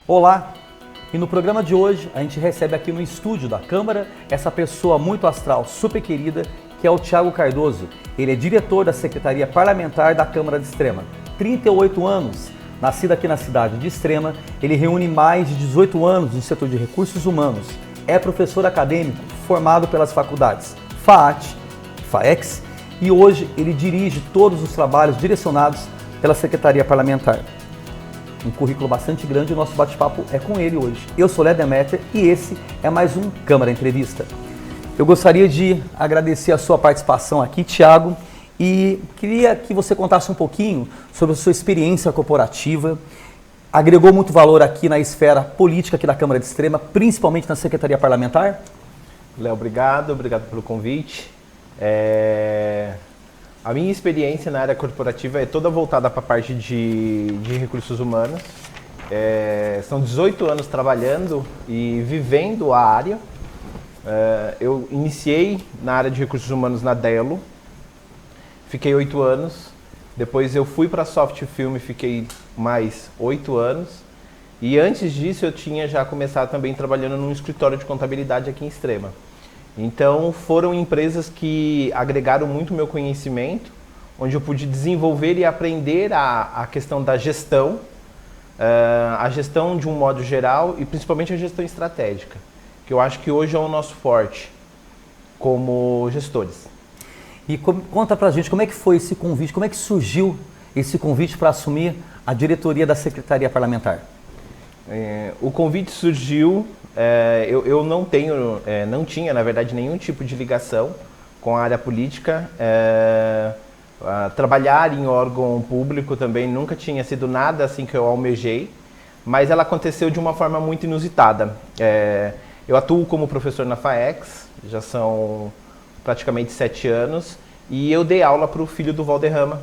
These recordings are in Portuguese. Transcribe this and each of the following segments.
Olá! E no programa de hoje a gente recebe aqui no estúdio da Câmara essa pessoa muito astral, super querida, que é o Thiago Cardoso. Ele é diretor da Secretaria Parlamentar da Câmara de Extrema. 38 anos, nascido aqui na cidade de Extrema, ele reúne mais de 18 anos no setor de recursos humanos. É professor acadêmico formado pelas faculdades FAAT, FAEX, e hoje ele dirige todos os trabalhos direcionados pela Secretaria Parlamentar. Um currículo bastante grande, o nosso bate-papo é com ele hoje. Eu sou Léo Demeter e esse é mais um Câmara Entrevista. Eu gostaria de agradecer a sua participação aqui, Thiago, e queria que você contasse um pouquinho sobre a sua experiência corporativa. Agregou muito valor aqui na esfera política aqui da Câmara de Extrema, principalmente na Secretaria Parlamentar? Léo, obrigado pelo convite. A minha experiência na área corporativa é toda voltada para a parte de recursos humanos. São 18 anos trabalhando e vivendo a área. Eu iniciei na área de recursos humanos na Delo, fiquei 8 anos. Depois eu fui para a Soft Film e fiquei mais 8 anos. E antes disso eu tinha já começado também trabalhando num escritório de contabilidade aqui em Extrema. Então foram empresas que agregaram muito meu conhecimento, onde eu pude desenvolver e aprender a questão da gestão, a gestão de um modo geral e principalmente a gestão estratégica, que eu acho que hoje é o nosso forte como gestores. E conta pra gente como é que foi esse convite, como é que surgiu esse convite para assumir a diretoria da Secretaria Parlamentar? O convite surgiu, eu não tinha, na verdade, nenhum tipo de ligação com a área política. Trabalhar em órgão público também nunca tinha sido nada assim que eu almejei, mas ela aconteceu de uma forma muito inusitada. Eu atuo como professor na FAEX, já são praticamente 7 anos, e eu dei aula para o filho do Valderrama.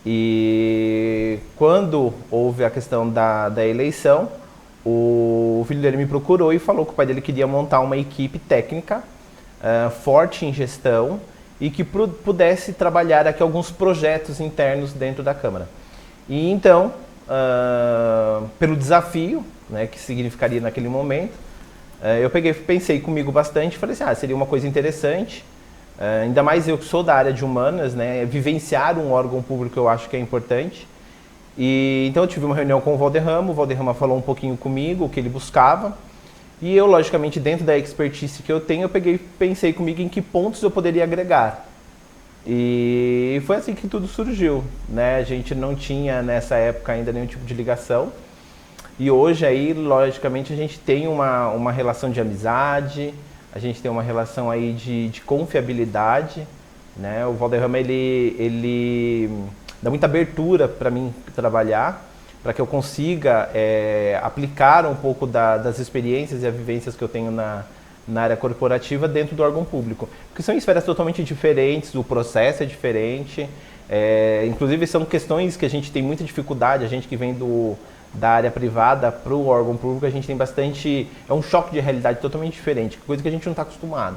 E quando houve a questão da eleição, o filho dele me procurou e falou que o pai dele queria montar uma equipe técnica forte em gestão e que pudesse trabalhar aqui alguns projetos internos dentro da Câmara. E então, pelo desafio, né, que significaria naquele momento, eu pensei comigo bastante e falei assim, seria uma coisa interessante. Ainda mais eu que sou da área de humanas, né, vivenciar um órgão público eu acho que é importante. E então eu tive uma reunião com o Valderrama falou um pouquinho comigo, o que ele buscava. E eu, logicamente, dentro da expertise que eu tenho, pensei comigo em que pontos eu poderia agregar. E foi assim que tudo surgiu, né? A gente não tinha nessa época ainda nenhum tipo de ligação. E hoje aí, logicamente, a gente tem uma relação de amizade, a gente tem uma relação aí de confiabilidade, né? O Valderrama, ele dá muita abertura para mim trabalhar, para que eu consiga aplicar um pouco das experiências e as vivências que eu tenho na área corporativa dentro do órgão público. Porque são esferas totalmente diferentes, o processo é diferente, inclusive são questões que a gente tem muita dificuldade, a gente que vem da área privada para o órgão público, a gente tem bastante, é um choque de realidade totalmente diferente, coisa que a gente não está acostumado.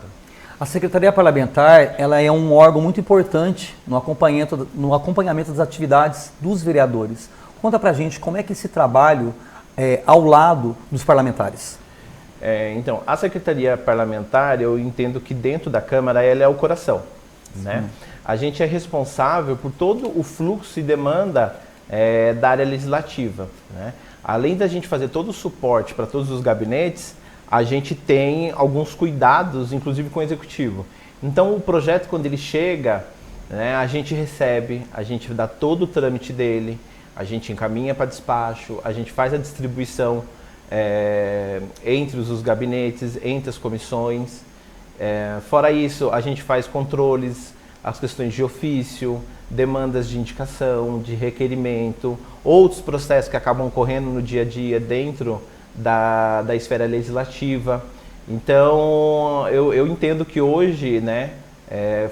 A Secretaria Parlamentar, ela é um órgão muito importante no acompanhamento das atividades dos vereadores. Conta pra gente como é que esse trabalho é ao lado dos parlamentares. Então, a Secretaria Parlamentar, eu entendo que dentro da Câmara ela é o coração, né? A gente é responsável por todo o fluxo e demanda da área legislativa, né? Além da gente fazer todo o suporte para todos os gabinetes, a gente tem alguns cuidados, inclusive com o executivo. Então, o projeto, quando ele chega, né, a gente recebe, a gente dá todo o trâmite dele, a gente encaminha para despacho, a gente faz a distribuição entre os gabinetes, entre as comissões. Fora isso, a gente faz controles, as questões de ofício, demandas de indicação, de requerimento, outros processos que acabam ocorrendo no dia a dia dentro da esfera legislativa. Então, eu entendo que hoje, né,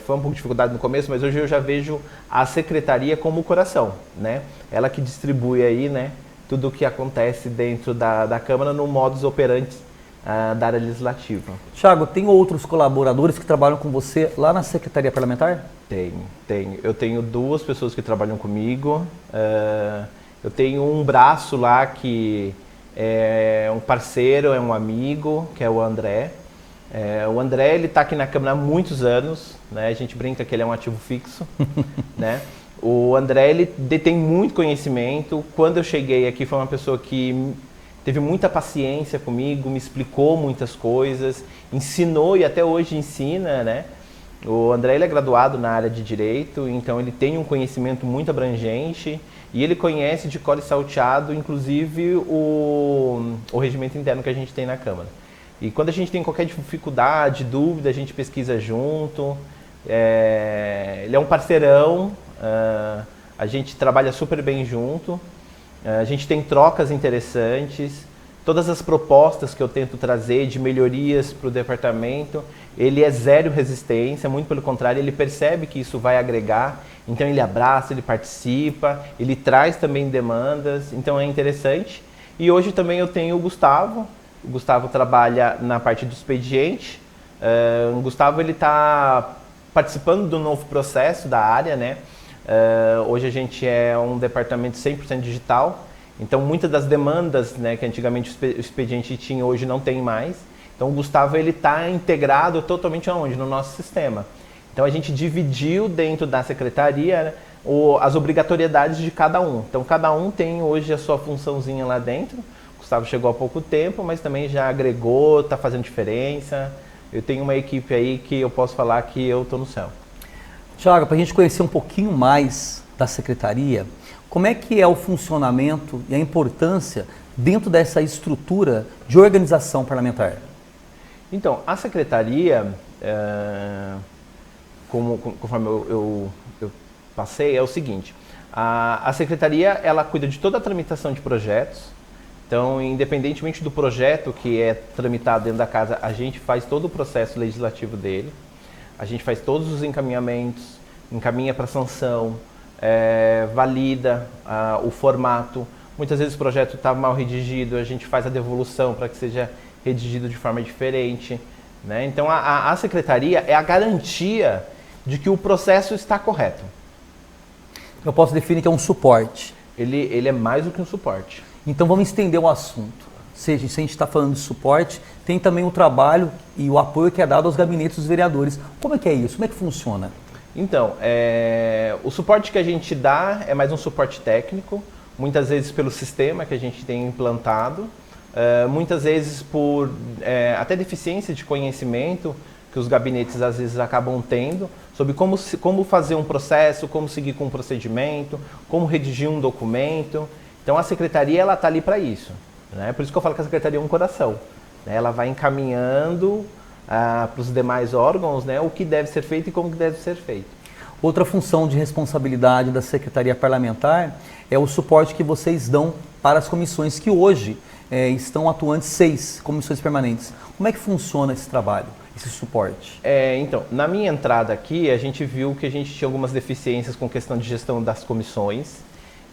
foi um pouco de dificuldade no começo, mas hoje eu já vejo a secretaria como o coração, né? Ela que distribui aí, né, tudo o que acontece dentro da Câmara no modus operandi da área legislativa. Thiago, tem outros colaboradores que trabalham com você lá na Secretaria Parlamentar? Tenho. Eu tenho 2 pessoas que trabalham comigo. Eu tenho um braço lá que é um parceiro, é um amigo, que é o André. O André, ele está aqui na Câmara há muitos anos, né? A gente brinca que ele é um ativo fixo, né? O André, ele detém muito conhecimento. Quando eu cheguei aqui, foi uma pessoa que teve muita paciência comigo, me explicou muitas coisas, ensinou e até hoje ensina, né? O André, ele é graduado na área de Direito, então ele tem um conhecimento muito abrangente e ele conhece de cor e salteado, inclusive, o regimento interno que a gente tem na Câmara. E quando a gente tem qualquer dificuldade, dúvida, a gente pesquisa junto. Ele é um parceirão, a gente trabalha super bem junto, a gente tem trocas interessantes. Todas as propostas que eu tento trazer de melhorias para o departamento, ele é zero resistência, muito pelo contrário, ele percebe que isso vai agregar, então ele abraça, ele participa, ele traz também demandas, então é interessante. E hoje também eu tenho o Gustavo trabalha na parte do expediente. O Gustavo, ele está participando do novo processo da área, né? Hoje a gente é um departamento 100% digital, então muitas das demandas, né, que antigamente o expediente tinha, hoje não tem mais. Então o Gustavo, ele está integrado totalmente aonde? No nosso sistema. Então a gente dividiu dentro da secretaria, né, as obrigatoriedades de cada um. Então cada um tem hoje a sua funçãozinha lá dentro. O Gustavo chegou há pouco tempo, mas também já agregou, está fazendo diferença. Eu tenho uma equipe aí que eu posso falar que eu estou no céu. Thiago, para a gente conhecer um pouquinho mais da secretaria, como é que é o funcionamento e a importância dentro dessa estrutura de organização parlamentar? Então, a secretaria, conforme eu passei, é o seguinte: a secretaria, ela cuida de toda a tramitação de projetos. Então, independentemente do projeto que é tramitado dentro da casa, a gente faz todo o processo legislativo dele. A gente faz todos os encaminhamentos, encaminha para sanção, valida o formato. Muitas vezes o projeto está mal redigido, a gente faz a devolução para que seja redigido de forma diferente, né? Então, a secretaria é a garantia de que o processo está correto. Eu posso definir que é um suporte. Ele é mais do que um suporte. Então vamos estender o assunto. Se a gente está falando de suporte, tem também o trabalho e o apoio que é dado aos gabinetes dos vereadores. Como é que é isso? Como é que funciona? Então, o suporte que a gente dá é mais um suporte técnico, muitas vezes pelo sistema que a gente tem implantado, muitas vezes por até deficiência de conhecimento que os gabinetes às vezes acabam tendo, sobre como fazer um processo, como seguir com um procedimento, como redigir um documento. Então a secretaria, ela está ali para isso, né? Por isso que eu falo que a secretaria é um coração, né? Ela vai encaminhando para os demais órgãos, né, o que deve ser feito e como que deve ser feito. Outra função de responsabilidade da Secretaria Parlamentar é o suporte que vocês dão para as comissões que hoje estão atuantes 6 comissões permanentes. Como é que funciona esse trabalho, esse suporte? Então, na minha entrada aqui, a gente viu que a gente tinha algumas deficiências com questão de gestão das comissões.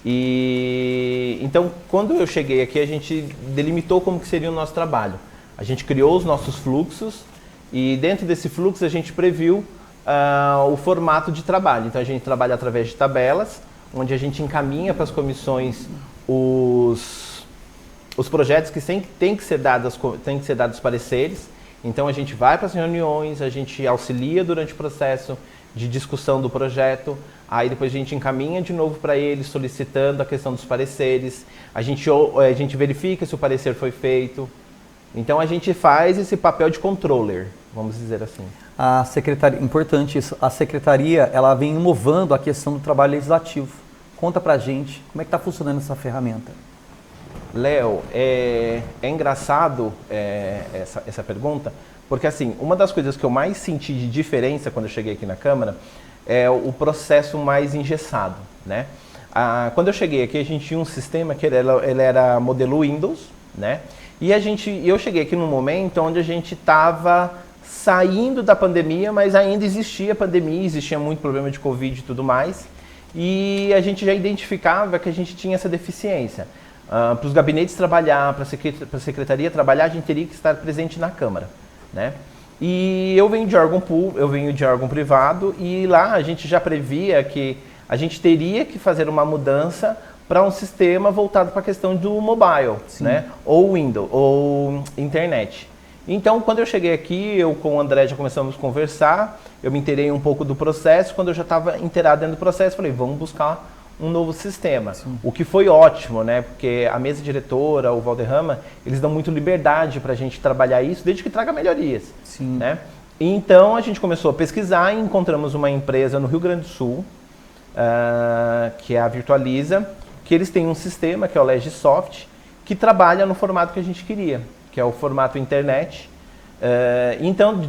E então, quando eu cheguei aqui, a gente delimitou como que seria o nosso trabalho. A gente criou os nossos fluxos e dentro desse fluxo a gente previu o formato de trabalho. Então a gente trabalha através de tabelas, onde a gente encaminha para as comissões os projetos que têm que ser dados pareceres. Então a gente vai para as reuniões, a gente auxilia durante o processo de discussão do projeto, aí depois a gente encaminha de novo para eles, solicitando a questão dos pareceres, a gente verifica se o parecer foi feito. Então a gente faz esse papel de controller, vamos dizer assim. A secretaria, importante isso, a secretaria, ela vem inovando a questão do trabalho legislativo. Conta pra gente, como é que está funcionando essa ferramenta? Léo, é engraçado essa pergunta, porque assim, uma das coisas que eu mais senti de diferença quando eu cheguei aqui na Câmara é o processo mais engessado, né? Quando eu cheguei aqui, a gente tinha um sistema que ele era modelo Windows, né? E eu cheguei aqui num momento onde a gente estava saindo da pandemia, mas ainda existia pandemia, existia muito problema de Covid e tudo mais, e a gente já identificava que a gente tinha essa deficiência. Para os gabinetes trabalhar, para a secretaria trabalhar, a gente teria que estar presente na Câmara, né? E eu venho de órgão privado, e lá a gente já previa que a gente teria que fazer uma mudança para um sistema voltado para a questão do mobile, né? Ou Windows, ou internet. Então, quando eu cheguei aqui, eu com o André já começamos a conversar, eu me inteirei um pouco do processo, quando eu já estava inteirado dentro do processo, falei, vamos buscar um novo sistema. O que foi ótimo, né? Porque a mesa diretora, o Valderrama, eles dão muito liberdade para a gente trabalhar isso, desde que traga melhorias, né? Então, a gente começou a pesquisar e encontramos uma empresa no Rio Grande do Sul, que é a Virtualiza, que eles têm um sistema, que é o Legisoft, que trabalha no formato que a gente queria, que é o formato internet. Então,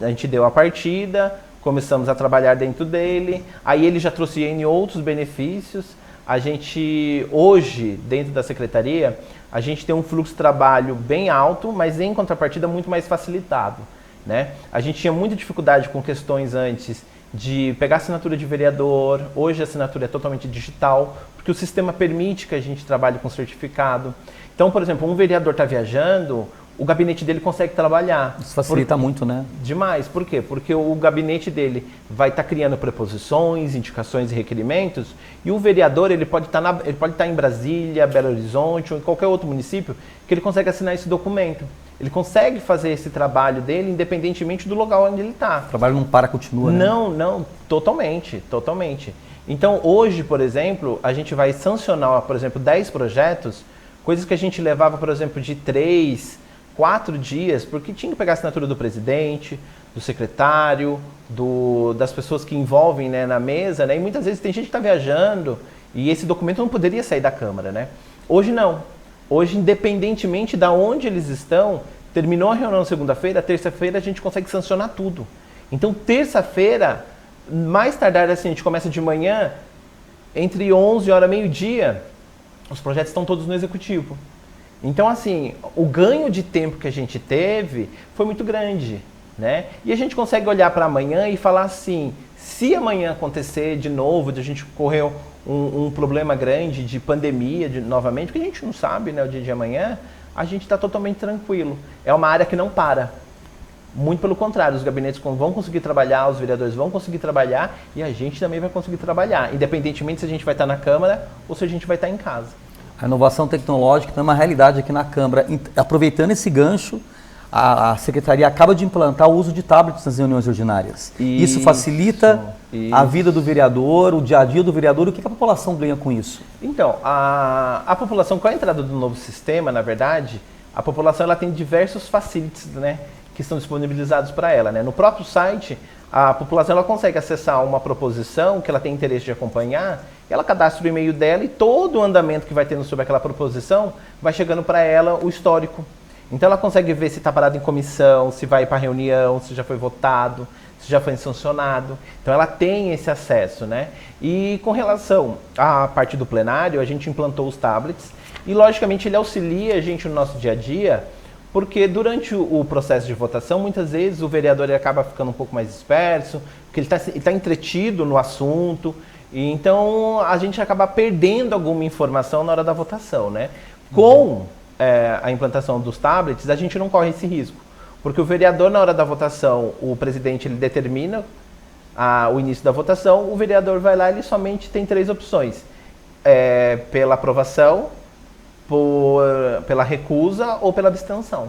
a gente deu a partida, começamos a trabalhar dentro dele, aí ele já trouxe N outros benefícios. A gente, hoje, dentro da secretaria, a gente tem um fluxo de trabalho bem alto, mas em contrapartida muito mais facilitado, né? A gente tinha muita dificuldade com questões antes de pegar assinatura de vereador, hoje a assinatura é totalmente digital, porque o sistema permite que a gente trabalhe com certificado. Então, por exemplo, um vereador está viajando, o gabinete dele consegue trabalhar. Isso facilita muito, né? Demais. Por quê? Porque o gabinete dele vai estar criando preposições, indicações e requerimentos, e o vereador ele pode estar em Brasília, Belo Horizonte ou em qualquer outro município que ele consegue assinar esse documento. Ele consegue fazer esse trabalho dele independentemente do local onde ele está. O trabalho não para, continua, né? Não, totalmente. Então, hoje, por exemplo, a gente vai sancionar, por exemplo, 10 projetos, coisas que a gente levava, por exemplo, de 3, 4 dias, porque tinha que pegar a assinatura do presidente, do secretário, das pessoas que envolvem, né, na mesa, né? E muitas vezes tem gente que está viajando e esse documento não poderia sair da Câmara, né? Hoje não. Hoje, independentemente de onde eles estão, terminou a reunião segunda-feira, terça-feira a gente consegue sancionar tudo. Então, terça-feira, mais tardar assim, a gente começa de manhã, entre 11 horas e meio-dia, os projetos estão todos no executivo. Então, assim, o ganho de tempo que a gente teve foi muito grande, né? E a gente consegue olhar para amanhã e falar assim, se amanhã acontecer de novo, de a gente correr um problema grande de pandemia novamente, porque a gente não sabe, né, o dia de amanhã, a gente está totalmente tranquilo. É uma área que não para. Muito pelo contrário, os gabinetes vão conseguir trabalhar, os vereadores vão conseguir trabalhar e a gente também vai conseguir trabalhar, independentemente se a gente vai estar na Câmara ou se a gente vai estar em casa. A inovação tecnológica é uma realidade aqui na Câmara. Aproveitando esse gancho, a Secretaria acaba de implantar o uso de tablets nas reuniões ordinárias. Isso facilita a vida do vereador, o dia a dia do vereador. O que a população ganha com isso? Então, a população, com a entrada do novo sistema, na verdade, a população ela tem diversos facilities, né, que são disponibilizados para ela, né? No próprio site, a população ela consegue acessar uma proposição que ela tem interesse de acompanhar, ela cadastra o e-mail dela e todo o andamento que vai tendo sobre aquela proposição vai chegando para ela o histórico. Então ela consegue ver se está parado em comissão, se vai para reunião, se já foi votado, se já foi sancionado. Então ela tem esse acesso, né? E com relação à parte do plenário, a gente implantou os tablets e logicamente ele auxilia a gente no nosso dia a dia, porque durante o processo de votação, muitas vezes o vereador ele acaba ficando um pouco mais disperso, porque ele está entretido no assunto, e então a gente acaba perdendo alguma informação na hora da votação, né? Com a implantação dos tablets, a gente não corre esse risco, porque o vereador, na hora da votação, o presidente ele determina o início da votação, o vereador vai lá e ele somente tem 3 opções, pela aprovação, pela recusa ou pela abstenção.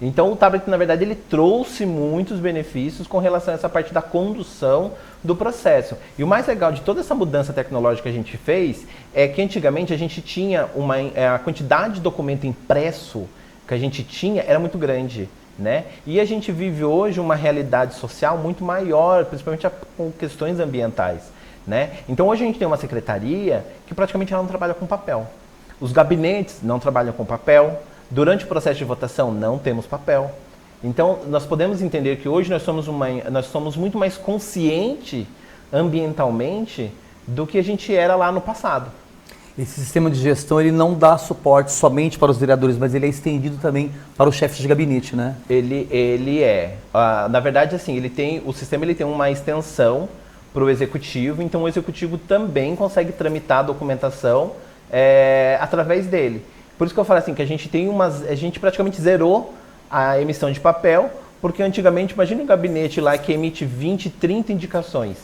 Então o tablet, na verdade, ele trouxe muitos benefícios com relação a essa parte da condução do processo. E o mais legal de toda essa mudança tecnológica que a gente fez é que antigamente a gente tinha a quantidade de documento impresso que a gente tinha era muito grande, né? E a gente vive hoje uma realidade social muito maior, principalmente com questões ambientais, né? Então hoje a gente tem uma secretaria que praticamente ela não trabalha com papel. Os gabinetes não trabalham com papel. Durante o processo de votação, não temos papel. Então, nós podemos entender que hoje nós somos muito mais conscientes ambientalmente do que a gente era lá no passado. Esse sistema de gestão ele não dá suporte somente para os vereadores, mas ele é estendido também para os chefes de gabinete, né? Ele é. Na verdade, assim, o sistema ele tem uma extensão para o executivo, então o executivo também consegue tramitar a documentação através dele. Por isso que eu falo assim, que a gente praticamente zerou a emissão de papel, porque antigamente, imagina um gabinete lá que emite 20, 30 indicações.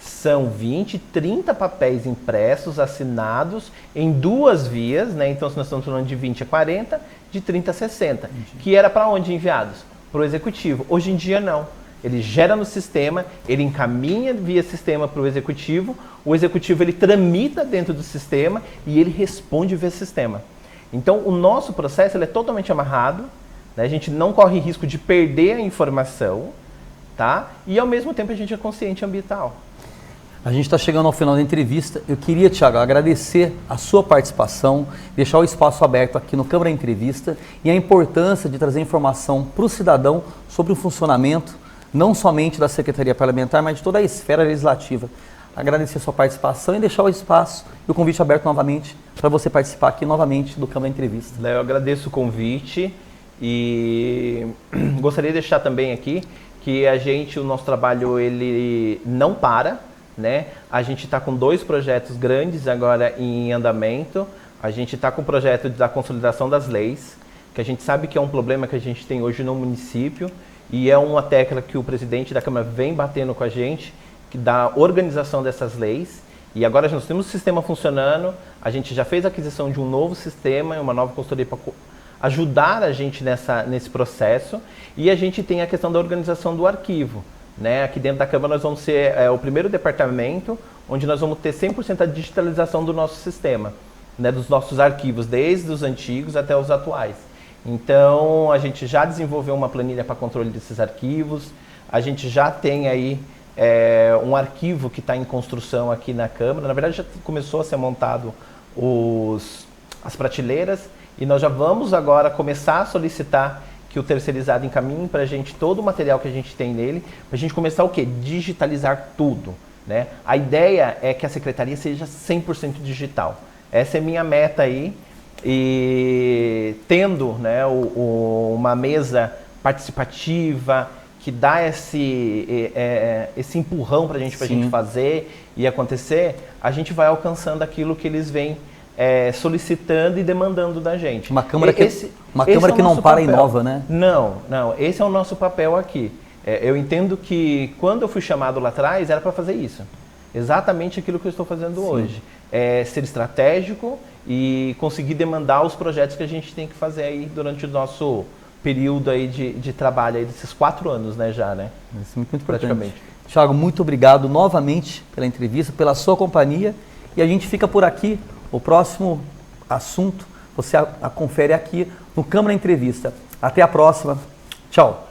são 20, 30 papéis impressos, assinados em 2 vias, né? Então, se nós estamos falando de 20 a 40, de 30 a 60, que era para onde enviados? Para o executivo. Hoje em dia, não. Ele gera no sistema, ele encaminha via sistema para o executivo ele tramita dentro do sistema e ele responde via sistema. Então, o nosso processo ele é totalmente amarrado, né? A gente não corre risco de perder a informação, tá? E ao mesmo tempo a gente é consciente ambiental. A gente está chegando ao final da entrevista. Eu queria, Thiago, agradecer a sua participação, deixar o espaço aberto aqui no Câmara Entrevista e a importância de trazer informação para o cidadão sobre o funcionamento, não somente da Secretaria Parlamentar, mas de toda a esfera legislativa. Agradecer a sua participação e deixar o espaço e o convite aberto novamente para você participar aqui novamente do Câmara Entrevista. Eu agradeço o convite e gostaria de deixar também aqui que o nosso trabalho ele não para, né? A gente está com 2 projetos grandes agora em andamento. A gente está com o projeto da consolidação das leis, que a gente sabe que é um problema que a gente tem hoje no município e é uma tecla que o presidente da Câmara vem batendo com a gente, que da organização dessas leis. E agora nós temos o sistema funcionando, a gente já fez a aquisição de um novo sistema, uma nova consultoria para ajudar a gente nesse processo, e a gente tem a questão da organização do arquivo. Né? Aqui dentro da Câmara nós vamos ser o primeiro departamento onde nós vamos ter 100% da digitalização do nosso sistema, né? Dos nossos arquivos, desde os antigos até os atuais. Então a gente já desenvolveu uma planilha para controle desses arquivos, a gente já tem aí um arquivo que está em construção aqui na Câmara. Na verdade já começou a ser montado as prateleiras e nós já vamos agora começar a solicitar que o terceirizado encaminhe para a gente todo o material que a gente tem nele, para a gente começar o quê? Digitalizar tudo, né? A ideia é que a secretaria seja 100% digital. Essa é minha meta aí, e tendo, né, uma mesa participativa que dá esse empurrão para a gente fazer e acontecer, a gente vai alcançando aquilo que eles vêm solicitando e demandando da gente. Uma Câmara que não para e inova, né? Não, esse é o nosso papel aqui. Eu entendo que quando eu fui chamado lá atrás era para fazer isso. Exatamente aquilo que eu estou fazendo hoje. Ser estratégico e conseguir demandar os projetos que a gente tem que fazer aí durante o nosso período aí de trabalho, aí desses 4 anos, né, já, né? Isso é muito importante. Thiago, muito obrigado novamente pela entrevista, pela sua companhia, e a gente fica por aqui. O próximo assunto você confere aqui no Câmara Entrevista. Até a próxima. Tchau.